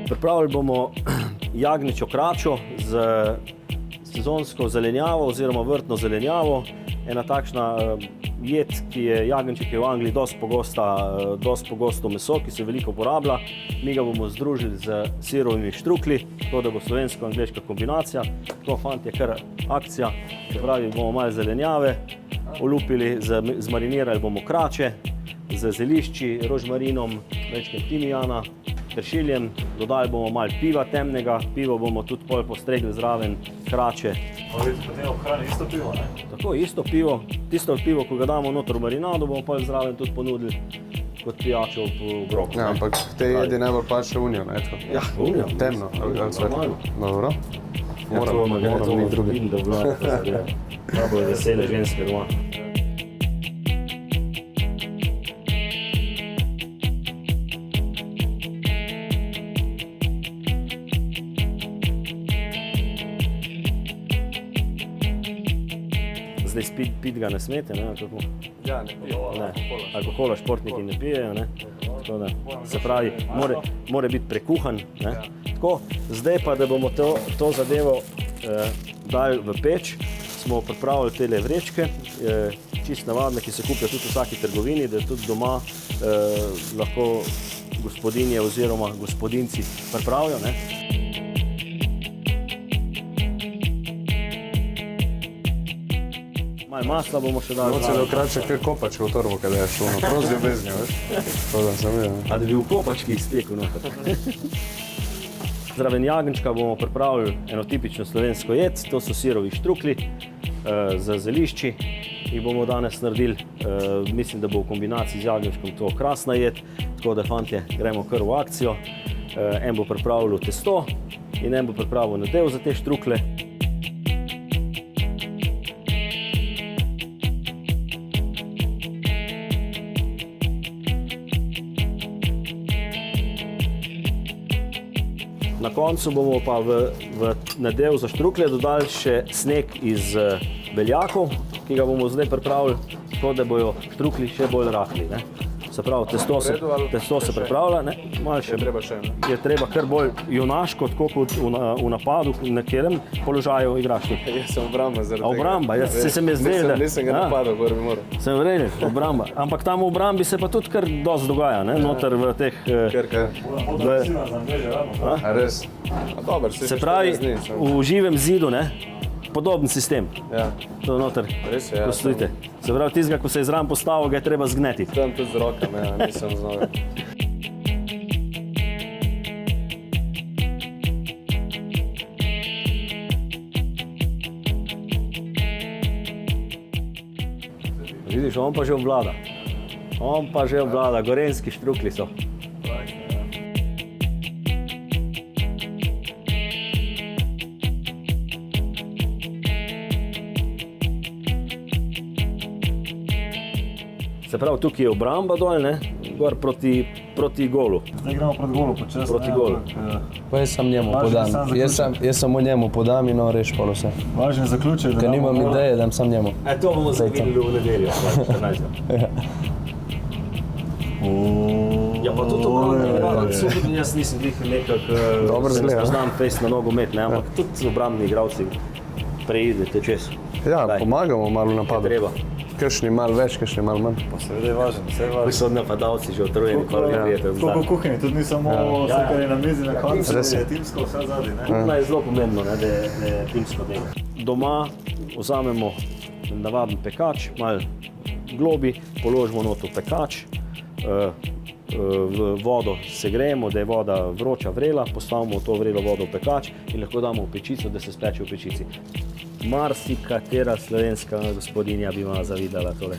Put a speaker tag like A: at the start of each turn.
A: Pripravili bomo jagnječjo kračo z sezonsko zelenjavo oziroma vrtno zelenjavo. Ena takšna jed, ki je jagnječje, ki je v Angliji dosti pogosto meso, ki se veliko uporablja. Mi ga bomo združili z sirovimi štrukli, tako da bo slovensko-angleška kombinacija. To, fantje, kar akcija. Se pravi, bomo malo zelenjave olupili, zmarinirali bomo krače z zelišči, rožmarinom, večkrat timijana, peršiljem. Dodali bomo malo piva temnega, pivo bomo tudi pol postregli zraven krače.
B: Potem ob hrani isto pivo, ne?
A: Tako, isto pivo. Tisto pivo, ko ga damo noter v marinado, bomo pol zraven tudi ponudili kot pijačo v obroku.
C: Ja, ampak te jedi najbolj paše unijo, ne?
A: Ja, unijo.
C: Temno, ali svetlo. Dobro.
A: Moram
C: ni druge.
A: Vidim, da vlada, da bojo vesele ženske doma. Zdaj pit ga ne smete, ne? Kako?
C: Ja, ne pijo.
A: Ne. Alkohola športniki ne pijejo, ne? Tako da, se pravi, mora biti prekuhan, ne? Tako, zdaj pa, da bomo to zadevo dali v peč, smo pripravili tele vrečke, čist navadne, ki se kupijo tudi v vsaki trgovini, da tudi doma lahko gospodinje oziroma gospodinci pripravijo, ne? Malo masla bomo še dali.
C: Moče da krače kaj kopačka v torbo, kada je šlo na prozi obeznjo, veš? To da sem videl.
A: A da bi v kopački iztekel noter. Zraven jagnjčka bomo pripravili eno tipično slovensko jed, to so sirovi štrukli z zelišči. Jih bomo danes naredili, mislim, da bo v kombinaciji z jagnjčkom to krasna jed, tako da, fantje, gremo kar v akcijo. En bo pripravil testo in en bo pripravil nadev za te štrukle. Na koncu bomo pa v nadev za štrukle dodali še sneg iz beljakov, ki ga bomo zdaj pripravili, tako da bojo štrukli še bolj rahli, ne? Se pravi, testo se pripravlja, ne? Malo še je treba kar bolj junaško, tako kot v napadu, na katerem položaju igraš ti.
C: Jaz sem obramba zaradi tega.
A: Obramba, se mi zdaj, da...
C: Nisem ga napadal, gor bi moral.
A: Sem vreden, obramba. Ampak tam v obrambi se pa tudi kar dosti dogaja, ne? Noter v teh...
C: A res? A dober,
A: Se pravi, v živem zidu, ne? Podoben sistem.
C: Ja.
A: To noter,
C: Res je, ja.
A: ko stojite. Se pravi, tistega, ko se je zraven postavil, ga je treba zgneti.
C: Tam tudi z rokami, ja, nisem znal.
A: Vidiš, on pa že obvlada. On pa že obvlada, gorenjski štrukli so. Se pravi, tukaj je obramba dol, ne? Gor proti golu.
B: Zdaj gremo pred golu počasno.
A: Proti golu.
D: Pa jaz sam njemu podam. Jaz samo njemu podam in on reši pol vse.
B: Važen zaključek, da
D: Ker nimam
B: damo gol.
D: ideje, dam sam njemu.
A: To bomo zdaj videli v nedeljo, 14. Ja, pa tudi obrambni, jaz nisem glih nekako, se ne spoznam fejst na nogomet, ne, ampak tudi obrambni igralci preidete čez.
C: Ja, pomagamo malo v napadu.
A: Treba.
C: Kakšni malo več, kakšni malo manj.
B: Pa seveda je važen, vse je
A: Vi
B: važen.
A: so napadalci že utrujeni, koliko prijete
B: Tako v kuhinji, tudi ni samo vse, kar je na mizi na koncu,
C: res je.
B: je timsko vse zadnji, ne?
A: To je zelo pomembno, ne, da je timsko delo. Doma vzamemo navaden pekač, malo globi, položimo noter v pekač, v vodo segrejemo, da je voda vroča, vrela, postavimo to vrelo vodo v pekač in lahko damo v pečico, da se speče v pečici. Marsikatera slovenska gospodinja bi ima zavidala tole.